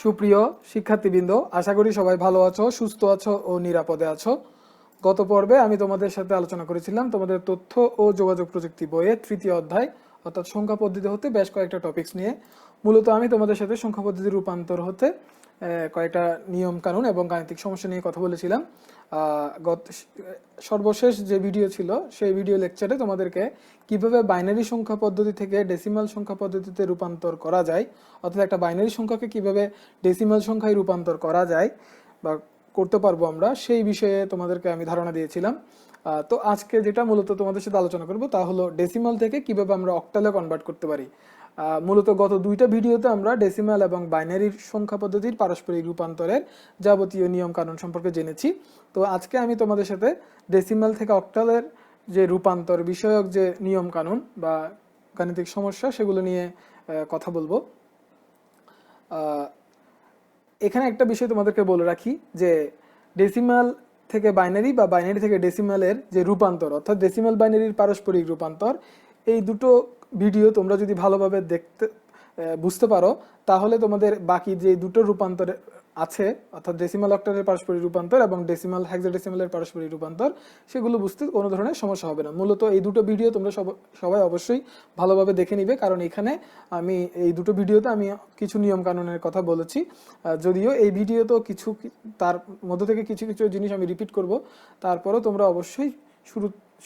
সুপ্রিয় শিক্ষার্থীবৃন্দ, আশা করি সবাই ভালো আছো, সুস্থ আছো ও নিরাপদে আছো। গত পর্বে আমি তোমাদের সাথে আলোচনা করেছিলাম তোমাদের তথ্য ও যোগাযোগ প্রযুক্তি বইয়ের তৃতীয় অধ্যায় অর্থাৎ সংখ্যা পদ্ধতি হতে বেশ কয়েকটা টপিকস নিয়ে। মূলত আমি তোমাদের সাথে সংখ্যা পদ্ধতির রূপান্তর হতে কয়েকটা নিয়ম কানুন এবং গাণিতিক সমস্যা নিয়ে কথা বলেছিলাম। সর্বশেষ যে ভিডিও ছিল সেই ভিডিও লেকচারে তোমাদেরকে কিভাবে বাইনারি সংখ্যা পদ্ধতি থেকে ডেসিমাল সংখ্যা পদ্ধতিতে রূপান্তর করা যায়, অর্থাৎ একটা বাইনারি সংখ্যাকে কিভাবে ডেসিমাল সংখ্যায় রূপান্তর করা যায় বা করতে পারবো আমরা, সেই বিষয়ে তোমাদেরকে আমি ধারণা দিয়েছিলাম। তো আজকে যেটা মূলত তোমাদের সাথে আলোচনা করব তা হলো ডেসিমাল থেকে কিভাবে আমরা অক্টালে কনভার্ট করতে পারি। মূলত গত দুইটা ভিডিওতে আমরা ডেসিমাল এবং বাইনারির সংখ্যা পদ্ধতির পারস্পরিক রূপান্তরের যাবতীয় নিয়ম কানুন সম্পর্কে জেনেছি। তো আজকে আমি তোমাদের সাথে ডেসিমাল থেকে অক্টালের যে রূপান্তর বিষয়ক যে নিয়ম কানুন বা গাণিতিক সমস্যা সেগুলো নিয়ে কথা বলবো। এখানে একটা বিষয় তোমাদেরকে বলে রাখি যে ডেসিমাল থেকে বাইনারি বা বাইনারি থেকে ডেসিমালের যে রূপান্তর অর্থাৎ ডেসিমাল বাইনারির পারস্পরিক রূপান্তর, এই দুটো ভিডিও তোমরা যদি ভালোভাবে বুঝতে পারো তাহলে তোমাদের বাকি যে দুটো রূপান্তর আছে অর্থাৎ ডেসিমাল অক্টালের পারস্পরিক রূপান্তর এবং ডেসিমাল হেক্সাডেসিমালের পারস্পরিক রূপান্তর সেগুলো বুঝতে কোনো ধরনের সমস্যা হবে না। মূলত এই দুটো ভিডিও তোমরা সবাই অবশ্যই ভালোভাবে দেখে নিবে, কারণ এখানে আমি এই দুটো ভিডিওতে আমি কিছু নিয়ম কানুনের কথা বলেছি। যদিও এই ভিডিওতেও কিছু তার মধ্যে থেকে কিছু কিছু জিনিস আমি রিপিট করব, তারপরেও তোমরা অবশ্যই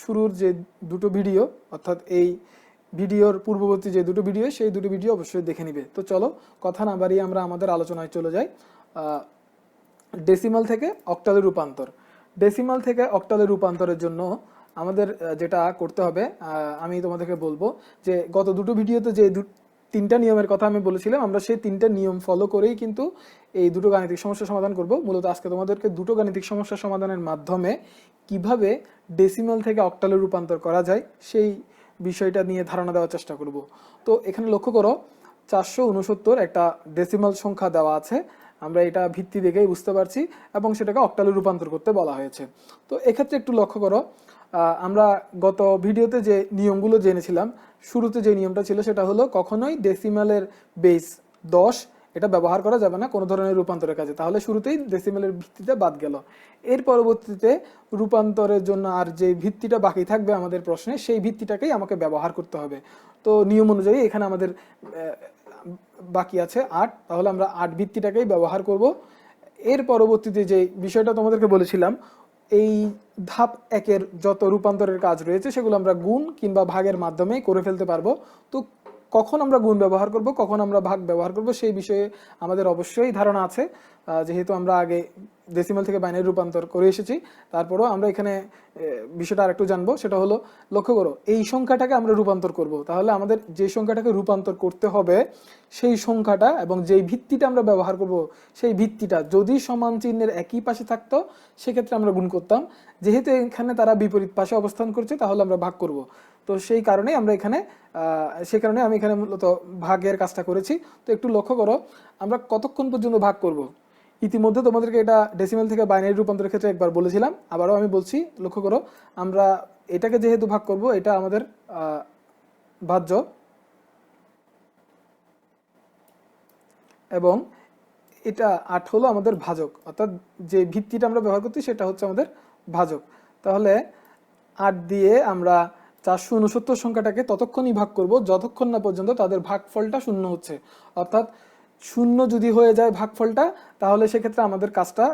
শুরুর যে দুটো ভিডিও অর্থাৎ এই ভিডিওর পূর্ববর্তী যে দুটো ভিডিও সেই দুটো ভিডিও অবশ্যই দেখে নিবে। তো চলো কথা না বাড়িয়ে আমরা আমাদের আলোচনায় চলে যাই। ডেসিমাল থেকে অক্টালে রূপান্তর। ডেসিমাল থেকে অক্টালে রূপান্তরের জন্য আমাদের যেটা করতে হবে আমি তোমাদেরকে বলবো যে গত দুটো ভিডিওতে যে তিনটা নিয়মের কথা আমি বলেছিলাম, আমরা সেই তিনটা নিয়ম ফলো করেই কিন্তু এই দুটো গাণিতিক সমস্যা সমাধান করব। মূলত আজকে তোমাদেরকে দুটো গাণিতিক সমস্যা সমাধানের মাধ্যমে কিভাবে ডেসিমাল থেকে অক্টালে রূপান্তর করা যায় সেই বিষয়টা নিয়ে ধারণা দেওয়ার চেষ্টা করব। তো এখানে লক্ষ্য করো 469 একটা ডেসিমাল সংখ্যা দেওয়া আছে, আমরা এটা ভিত্তি দেখেই বুঝতে পারছি এবং সেটাকে অক্টালে রূপান্তর করতে বলা হয়েছে। তো এক্ষেত্রে একটু লক্ষ্য করো, আমরা গত ভিডিওতে যে নিয়মগুলো জেনেছিলাম, শুরুতে যে নিয়মটা ছিল সেটা হলো কখনোই ডেসিমালের বেস 10 এটা ব্যবহার করা যাবে না কোনো ধরনের রূপান্তরের কাজে, তাহলে শুরুতেই ডেসিমালের ভিত্তিতে বাদ গেল। এর পরবর্তীতে রূপান্তরের জন্য আর যে ভিত্তিটা বাকি থাকবে আমাদের প্রশ্নে সেই ভিত্তিটাকেই আমাকে ব্যবহার করতে হবে। তো নিয়ম অনুযায়ী এখানে আমাদের বাকি আছে 8, তাহলে আমরা 8 ভিত্তিটাকেই ব্যবহার করব। এর পরবর্তীতে যে বিষয়টা তোমাদেরকে বলেছিলাম, এই ধাপ 1-এর যত রূপান্তরের কাজ রয়েছে সেগুলো আমরা গুণ কিংবা ভাগের মাধ্যমে করে ফেলতে পারবো। তো কখন আমরা গুণ ব্যবহার করব, কখন আমরা ভাগ ব্যবহার করব সেই বিষয়ে আমাদের অবশ্যই ধারণা আছে, যেহেতু আমরা আগে ডেসিমাল থেকে বাইনারি রূপান্তর করে এসেছি। তারপরও আমরা এখানে বিষয়টা আরেকটু জানবো, সেটা হলো লক্ষ্য করো এই সংখ্যাটাকে আমরা রূপান্তর করব, তাহলে আমাদের যে সংখ্যাটাকে রূপান্তর করতে হবে সেই সংখ্যাটা এবং যেই ভিত্তিটা আমরা ব্যবহার করব সেই ভিত্তিটা যদি সমান চিহ্নের একই পাশে থাকতো সেক্ষেত্রে আমরা গুণ করতাম, যেহেতু এখানে তারা বিপরীত পাশে অবস্থান করছে তাহলে আমরা ভাগ করব। তো সেই কারণে আমরা এখানে আমি এখানে মূলত ভাগের কাজটা করেছি। তো একটু লক্ষ্য করো আমরা কতক্ষণ পর্যন্ত ভাগ করব। ইতিমধ্যে তোমাদেরকে এটা ডেসিমাল থেকে বাইনারি রূপান্তরের ক্ষেত্রে একবার বলেছিলাম, আবারও আমি বলছি, লক্ষ্য করো আমরা এটাকে যেহেতু ভাগ করব এটা আমাদের ভাজ্য এবং এটা 8 হলো আমাদের ভাজক, অর্থাৎ যে ভিত্তিটা আমরা ব্যবহার করছি সেটা হচ্ছে আমাদের ভাজক। তাহলে 8 দিয়ে আমরা 469 সংখ্যাটাকে ততক্ষণই ভাগ করব যতক্ষণ না পর্যন্ত তাদের ভাগফলটা শূন্য হচ্ছে, অর্থাৎ শূন্য যদি হয়ে যায় ভাগফলটা তাহলে সেক্ষেত্রে আমাদের কাজটা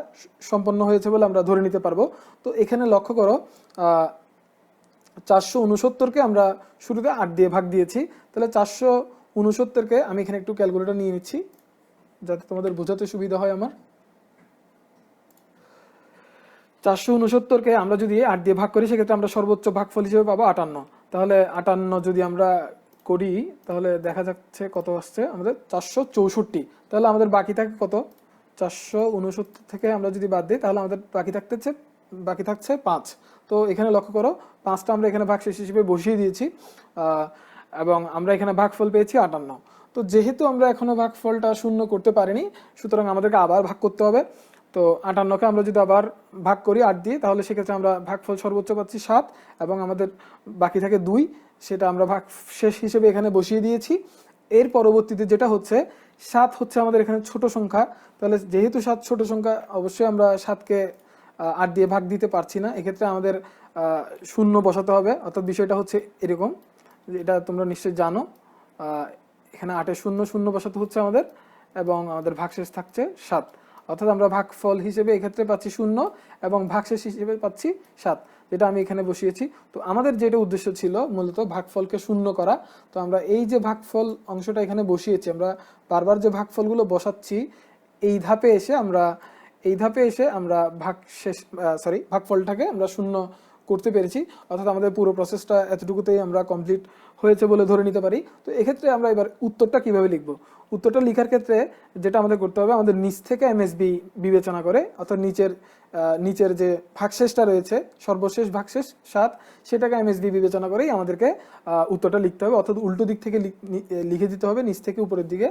সম্পন্ন হয়েছে বলে আমরা ধরে নিতে পারবো। তো এখানে লক্ষ্য করো 469কে আমরা শুরুতে 8 দিয়ে ভাগ দিয়েছি, তাহলে 469কে আমি এখানে একটু ক্যালকুলেটর নিয়ে নিচ্ছি যাতে তোমাদের বোঝাতে সুবিধা হয় আমার। 469কে আমরা যদি 8 দিয়ে ভাগ করি সেক্ষেত্রে আমরা সর্বোচ্চ ভাগফল হিসেবে পাবো 58। তাহলে 58 যদি আমরা করি তাহলে দেখা যাচ্ছে কত আসছে আমাদের 464। তাহলে আমাদের বাকি থাকে কত, 469 থেকে আমরা যদি বাদ দিই তাহলে আমাদের বাকি থাকছে 5। তো এখানে লক্ষ্য করো 5টা আমরা এখানে ভাগশেষ হিসেবে বসিয়ে দিয়েছি এবং আমরা এখানে ভাগফল পেয়েছি 58। তো যেহেতু আমরা এখনো ভাগফলটা শূন্য করতে পারিনি সুতরাং আমাদেরকে আবার ভাগ করতে হবে। তো 58কে আমরা যদি আবার ভাগ করি 8 দিয়ে তাহলে সেক্ষেত্রে আমরা ভাগফল সর্বোচ্চ পাচ্ছি 7 এবং আমাদের বাকি থাকে 2, সেটা আমরা ভাগ শেষ হিসেবে এখানে বসিয়ে দিয়েছি। এর পরবর্তীতে যেটা হচ্ছে 7 হচ্ছে আমাদের এখানে ছোট সংখ্যা, তাহলে যেহেতু 7 ছোট সংখ্যা অবশ্যই আমরা 7কে 8 দিয়ে ভাগ দিতে পারছি না, এক্ষেত্রে আমাদের শূন্য বসাতে হবে। অর্থাৎ বিষয়টা হচ্ছে এরকম, এটা তোমরা নিশ্চয়ই জানো। এখানে 8-এ শূন্য শূন্য বসাতে হচ্ছে আমাদের, এবং আমাদের ভাগশেষ থাকছে 7। অর্থাৎ আমরা ভাগফল হিসেবে এক্ষেত্রে পাচ্ছি 0 এবং ভাগশেষ হিসেবে পাচ্ছি 7, যেটা আমি এখানে বসিয়েছি। তো আমাদের যেটা উদ্দেশ্য ছিল মূলত ভাগফলকে শূন্য করা। তো আমরা এই যে ভাগফল অংশটা এখানে বসিয়েছি, আমরা বারবার যে ভাগফলগুলো বসাচ্ছি, এই ধাপে এসে আমরা ভাগফলটাকে আমরা শূন্য করতে পেরেছি। অর্থাৎ আমাদের পুরো প্রসেসটা এতটুকুতেই আমরা কমপ্লিট হয়েছে বলে ধরে নিতে পারি। তো এক্ষেত্রে আমরা এবার উত্তরটা কিভাবে লিখব? উত্তরটা লেখার ক্ষেত্রে যেটা আমাদের করতে হবে, আমাদের নিচ থেকে এমএসবি বিবেচনা করে, অর্থাৎ নিচের যে ভাগশেষটা রয়েছে, সর্বশেষ ভাগশেষ 7, সেটাকে এমএসবি বিবেচনা করেই আমাদেরকে উত্তরটা লিখতে হবে। অর্থাৎ উল্টো দিক থেকে লিখে দিতে হবে, নিচ থেকে উপরের দিকে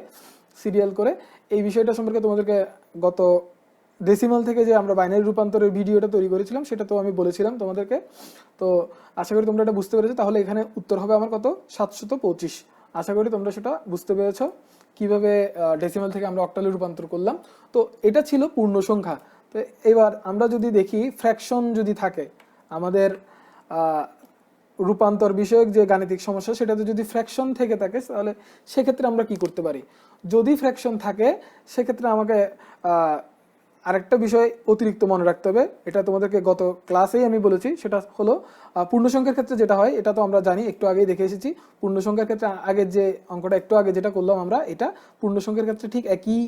সিরিয়াল করে। এই বিষয়টা সম্পর্কে তোমাদেরকে গত ডেসিমাল থেকে যে আমরা বাইনারি রূপান্তরের ভিডিওটা তৈরি করেছিলাম, সেটা তো আমি বলেছিলাম তোমাদেরকে। তো আশা করি তোমরা এটা বুঝতে পেরেছো। তাহলে এখানে উত্তর হবে আমার কত? 725। আশা করি তোমরা সেটা বুঝতে পেরেছো কিভাবে ডেসিমাল থেকে আমরা অক্টালে রূপান্তর করলাম। তো এটা ছিল পূর্ণ সংখ্যা। তো এবার আমরা যদি দেখি ফ্র্যাকশন যদি থাকে আমাদের রূপান্তর বিষয়ক যে গাণিতিক সমস্যা, সেটাতে যদি ফ্র্যাকশন থেকে থাকে, তাহলে সেক্ষেত্রে আমরা কি করতে পারি? যদি ফ্র্যাকশন থাকে সেক্ষেত্রে আমাকে আরেকটা বিষয় অতিরিক্ত মনে রাখতে হবে। এটা তোমাদেরকে গত ক্লাসেই আমি বলেছি, সেটা হলো পূর্ণ সংখ্যার ক্ষেত্রে যেটা হয়, এটা তো আমরা জানি, একটু আগেই দেখে এসেছি। পূর্ণ সংখ্যার ক্ষেত্রে আগের যে অঙ্কটা একটু আগে যেটা করলাম আমরা, এটা পূর্ণ সংখ্যার ক্ষেত্রে ঠিক একই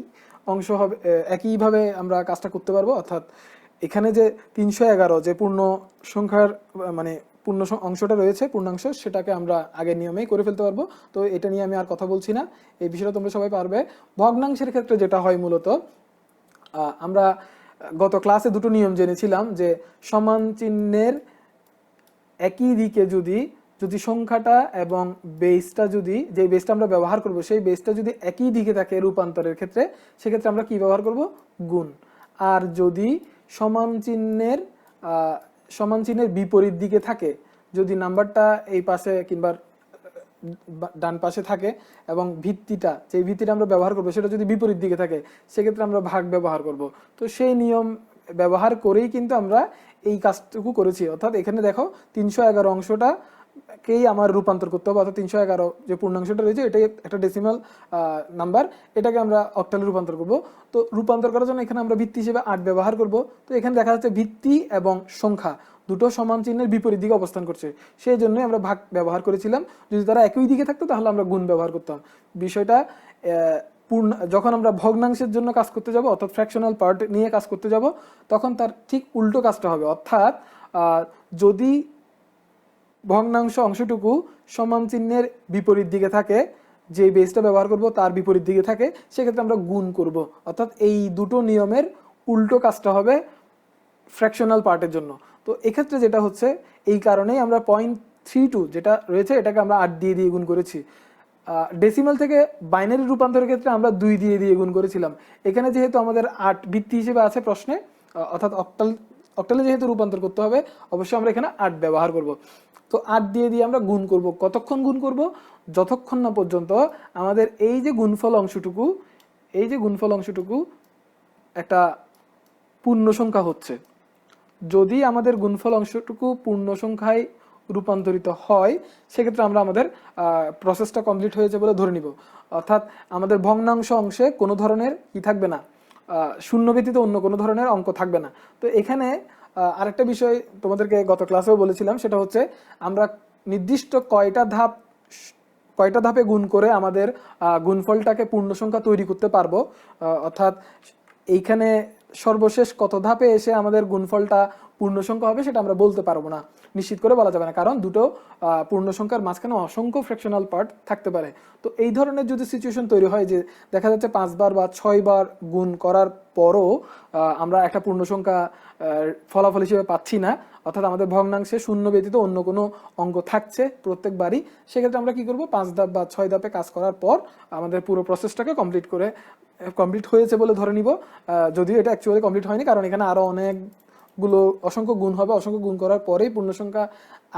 অংশ হবে, একইভাবে আমরা কাজটা করতে পারবো। অর্থাৎ এখানে যে 311 যে পূর্ণ সংখ্যার মানে পূর্ণ অংশটা রয়েছে, পূর্ণাংশ, সেটাকে আমরা আগের নিয়মেই করে ফেলতে পারবো। তো এটা নিয়ে আমি আর কথা বলছি না, এই বিষয়টা তোমরা সবাই পারবে। ভগ্নাংশের ক্ষেত্রে যেটা হয় মূলত, আমরা গত ক্লাসে দুটো নিয়ম জেনেছিলাম, যে সমান চিহ্নের একই দিকে যদি সংখ্যাটা এবং বেসটা যে বেসটা আমরা ব্যবহার করব, সেই বেসটা যদি একই দিকে থাকে রূপান্তরের ক্ষেত্রে, সেক্ষেত্রে আমরা কি ব্যবহার করব? গুণ। আর যদি সমান চিহ্নের বিপরীত দিকে থাকে, যদি নাম্বারটা এই পাশে কিংবা ডান পাশে থাকে এবং যে ভিত্তিটা আমরা ব্যবহার করবো সেটা যদি বিপরীত দিকে থাকে, সেক্ষেত্রে আমরা ভাগ ব্যবহার করব। তো সেই নিয়ম ব্যবহার করেই কিন্তু আমরা এই কাজটুকু করেছি। অর্থাৎ এখানে দেখো 311 অংশটাকেই আমার রূপান্তর করতে হবে। অর্থাৎ 311 যে পূর্ণাংশটা রয়েছে, এটাই একটা ডেসিমাল নাম্বার, এটাকে আমরা অক্টালে রূপান্তর করব। তো রূপান্তর করার জন্য এখানে আমরা ভিত্তি হিসেবে 8 ব্যবহার করব। তো এখানে দেখা যাচ্ছে ভিত্তি এবং সংখ্যা দুটো সমান চিহ্নের বিপরীত দিকে অবস্থান করছে, সেই জন্যই আমরা ভাগ ব্যবহার করেছিলাম। যদি তারা একই দিকে থাকতো তাহলে আমরা গুণ ব্যবহার করতাম। বিষয়টা যখন আমরা ভগ্নাংশের জন্য কাজ করতে যাব, অর্থাৎ ফ্র্যাকশনাল পার্ট নিয়ে কাজ করতে যাব, তখন তার ঠিক উল্টো কাজটা হবে। অর্থাৎ যদি ভগ্নাংশ অংশটুকু সমান চিহ্নের বিপরীত দিকে থাকে, যে বেসটা ব্যবহার করব তার বিপরীত দিকে থাকে, সেক্ষেত্রে আমরা গুণ করব। অর্থাৎ এই দুটো নিয়মের উল্টো কাজটা হবে ফ্র্যাকশনাল পার্টের জন্য। তো এক্ষেত্রে যেটা হচ্ছে, এই কারণেই আমরা 0.32 যেটা রয়েছে, এটাকে আমরা 8 দিয়ে গুণ করেছি। ডেসিমাল থেকে বাইনারি রূপান্তরের ক্ষেত্রে আমরা 2 দিয়ে গুণ করেছিলাম। এখানে যেহেতু আমাদের 8 ভিত্তি হিসেবে আছে প্রশ্নে, অর্থাৎ অক্টালে যেহেতু রূপান্তর করতে হবে, অবশ্যই আমরা এখানে 8 ব্যবহার করব। তো 8 দিয়ে আমরা গুণ করব। কতক্ষণ গুণ করব? যতক্ষণ না পর্যন্ত আমাদের এই যে গুণফল অংশটুকু একটা পূর্ণ সংখ্যা হচ্ছে। যদি আমাদের গুণফল অংশটুকু পূর্ণ সংখ্যায় রূপান্তরিত হয়, সেক্ষেত্রে আমরা আমাদের প্রসেসটা কমপ্লিট হয়েছে বলে ধরে নিব। অর্থাৎ আমাদের ভগ্নাংশ অংশে কোনো ধরনের কি থাকবে না, শূন্য ব্যতীত অন্য কোনো ধরনের অঙ্ক থাকবে না। তো এখানে আরেকটা বিষয় তোমাদেরকে গত ক্লাসেও বলেছিলাম, সেটা হচ্ছে আমরা নির্দিষ্ট কয়টা ধাপে গুণ করে আমাদের গুণফলটাকে পূর্ণ সংখ্যা তৈরি করতে পারবো। অর্থাৎ এইখানে সর্বশেষ কত ধাপে এসে আমাদের গুণফলটা পূর্ণ সংখ্যা হবে সেটা আমরা বলতে পারবো না, নিশ্চিত করে বলা যাবে না, কারণ দুটো পূর্ণ সংখ্যার মাঝখানে অসংখ্য ফ্র্যাকশনাল পার্ট থাকতে পারে। তো এই ধরনের যদি সিচুয়েশন তৈরি হয় যে দেখা যাচ্ছে 5 বার বা 6 বার গুণ করার পরও আমরা একটা পূর্ণ সংখ্যা ফলাফল হিসেবে পাচ্ছি না, অর্থাৎ আমাদের ভগ্নাংশে শূন্য ব্যতীত অন্য কোনো অঙ্ক থাকছে প্রত্যেকবারই, সেক্ষেত্রে আমরা কি করব? 5 ধাপ বা 6 ধাপে কাজ করার পর আমাদের পুরো প্রসেসটাকে কমপ্লিট হয়েছে বলে ধরে নিব। যদিও এটা অ্যাকচুয়ালি কমপ্লিট হয়নি, কারণ এখানে আরো অনেক গুলো অসংখ্য গুণ হবে, অসংখ্য গুণ করার পরেই পূর্ণ সংখ্যা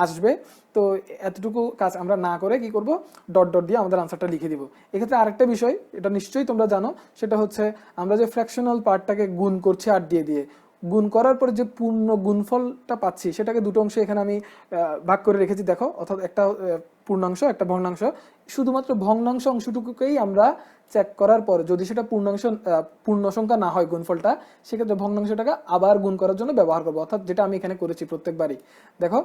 আসবে। তো এতটুকু কাজ আমরা না করে কি করব, ডট ডট দিয়ে আমাদের আনসারটা লিখে দিব। এক্ষেত্রে আরেকটা বিষয়, এটা নিশ্চয়ই তোমরা জানো, সেটা হচ্ছে আমরা যে ফ্র্যাকশনাল পার্টটাকে গুণ করছি 8 দিয়ে দিয়ে, গুণ করার পরে যে পূর্ণ গুণফলটা পাচ্ছি সেটাকে দুটো অংশে এখানে আমি ভাগ করে রেখেছি দেখো, অর্থাৎ একটা পূর্ণাংশ একটা ভগ্নাংশ। শুধুমাত্র ভগ্নাংশ অংশটুকুকেই আমরা চেক করার পর যদি সেটা পূর্ণ সংখ্যা না হয় গুণফলটা, সেক্ষেত্রে ভগ্নাংশটাকে আবার গুণ করার জন্য ব্যবহার করবো, অর্থাৎ যেটা আমি এখানে করেছি প্রত্যেকবারই। দেখো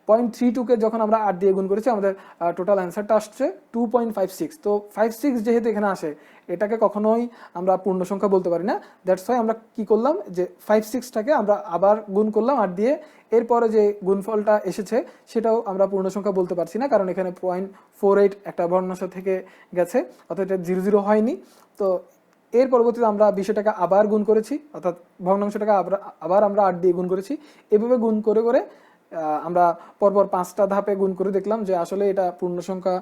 0.32 যখন আমরা 8 দিয়ে গুণ করেছি আমাদের টোটাল অ্যান্সারটা আসছে 2.56। তো 56 যেহেতু এখানে আসে, এটাকে কখনোই আমরা পূর্ণ সংখ্যা বলতে পারি না। দ্যাটস ওয়াই আমরা কি করলাম, যে 56টাকে আমরা আবার গুণ করলাম 8 দিয়ে, এরপরে যে গুণফলটা এসেছে সেটাও আমরা পূর্ণ সংখ্যা বলতে পারছি না, কারণ এখানে 0.48 একটা ভগ্নাংশ থেকে গেছে, অর্থাৎ এটা 00 হয়নি। তো এর পরবর্তীতে আমরা বিষয়টাকে আবার গুণ করেছি, অর্থাৎ ভগ্নাংশটাকে আবার আমরা 8 দিয়ে গুণ করেছি। এভাবে গুণ করে করে আমরা পরপর 5টা ধাপে গুণ করে দেখলাম যে আসলে এটা পূর্ণ সংখ্যা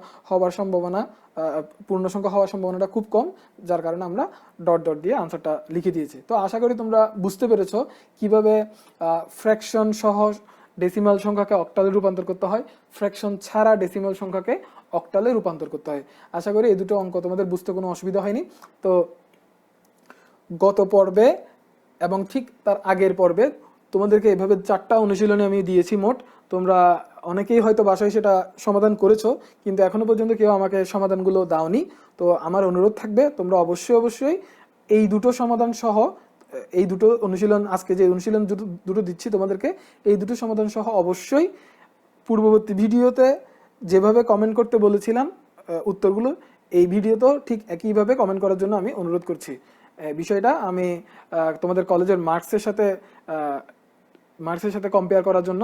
হওয়ার সম্ভাবনাটা খুব কম, যার কারণে আমরা ডট ডট দিয়ে আনসারটা লিখে দিয়েছি। তো আশা করি তোমরা বুঝতে পেরেছো কিভাবে ফ্র্যাকশন সহ ডেসিমাল সংখ্যাকে অক্টালে রূপান্তর করতে হয়, ফ্র্যাকশন ছাড়া ডেসিমাল সংখ্যাকে অক্টালে রূপান্তর করতে হয়। আশা করি এই দুটো অঙ্ক তোমাদের বুঝতে কোনো অসুবিধা হয়নি। তো গত পর্বে এবং ঠিক তার আগের পর্বে তোমাদেরকে এভাবে 4টা অনুশীলনী আমি দিয়েছি মোট। তোমরা অনেকেই হয়তো বাসায় সেটা সমাধান করেছো, কিন্তু এখনো পর্যন্ত কেউ আমাকে সমাধানগুলো দাওনি। তো আমার অনুরোধ থাকবে তোমরা অবশ্যই এই দুটো সমাধান সহ, এই দুটো অনুশীলন, আজকে যে অনুশীলন দুটো দিচ্ছি তোমাদেরকে, এই দুটো সমাধান সহ অবশ্যই পূর্ববর্তী ভিডিওতে যেভাবে কমেন্ট করতে বলেছিলাম উত্তরগুলো, এই ভিডিওতেও ঠিক একইভাবে কমেন্ট করার জন্য আমি অনুরোধ করছি। বিষয়টা আমি তোমাদের কলেজের মার্কসের সাথে কম্পেয়ার করার জন্য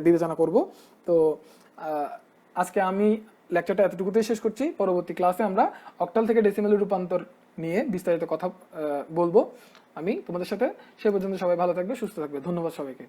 বিবেচনা করব। তো আজকে আমি লেকচারটা এতটুকুতেই শেষ করছি। পরবর্তী ক্লাসে আমরা অক্টাল থেকে ডেসিমেল রূপান্তর নিয়ে বিস্তারিত কথা বলবো আমি তোমাদের সাথে। সে পর্যন্ত সবাই ভালো থাকবে, সুস্থ থাকবে। ধন্যবাদ সবাইকে।